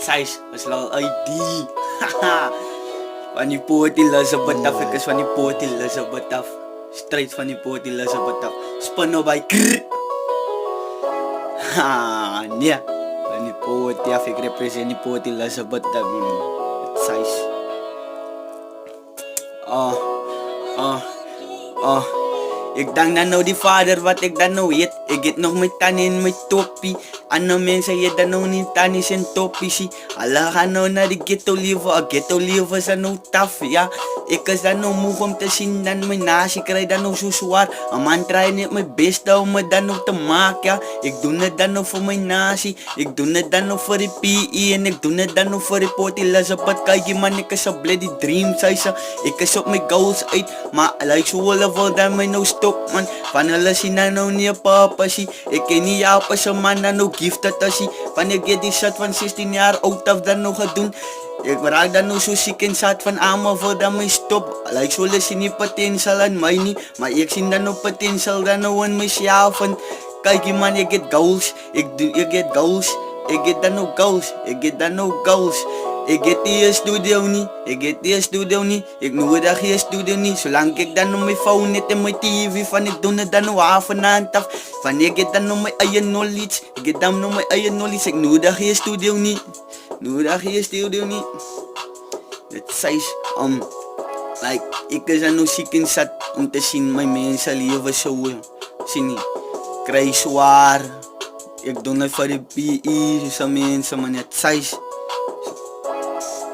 size was lang ID. Van die poetie losse bataf, ek is van die poetie losse bataf. Straight van die poetie losse bataf. Spin op by krrr. Nee. Van die poetie af, ek represent die poetie losse bataf. Size. Ek dank dan nou die vader wat ek dan nou weet. Ek het nog my tannie en my toppie. Ander mense het dan nou nie tannies en toppies. Hulle gaan nou na die ghetto lewe. Ghetto lewe is dan nou tough, ja. Ek is dan nou moeg om te sien dan my nasie kry dan nou so zwaar. Een man try net my beste om my dan nou te maak, ja. Ek doen het dan nou vir my nasie. Ek doen het dan nou vir die PE en ek doen het dan nou vir die potie Elizabeth. Kykie man, ek is op bloody dreams, huise. Ek is op my goals uit, maar like so hulle wil dan my nou stop, man. Van hulle sien dan nou nie papa sie. Ek ken nie jou pas man dan nou gifted as sie. Van ek het die shit van 16 jaar oud af dan nog gedoen. Ek raak dan nou so siek en sad van almal wil dan my stop. Like so hulle sien nie potential in my nie, maar ek sien dan nou potential dan nou in myself. En kykie man, ek het goals. Ek het goals. Ek het dan nou goals. Ek het dan nou goals. Ek het die studio nie. Ek het die studio nie. Ek nodig die studio nie. Solang ek dan op my phone net en my TV van ek doen het dan nou af en aan af. Van ek het dan nou my eie knowledge. Ek het dan nou my eie knowledge. Ek nodig die studio nie. Nodig die studio nie. Dit sies like ek is dan nou siek en sad om te sien my mense lewe so. Sien nie. Kry swaar. Ek doen het vir die PE. So mense man, dit sies.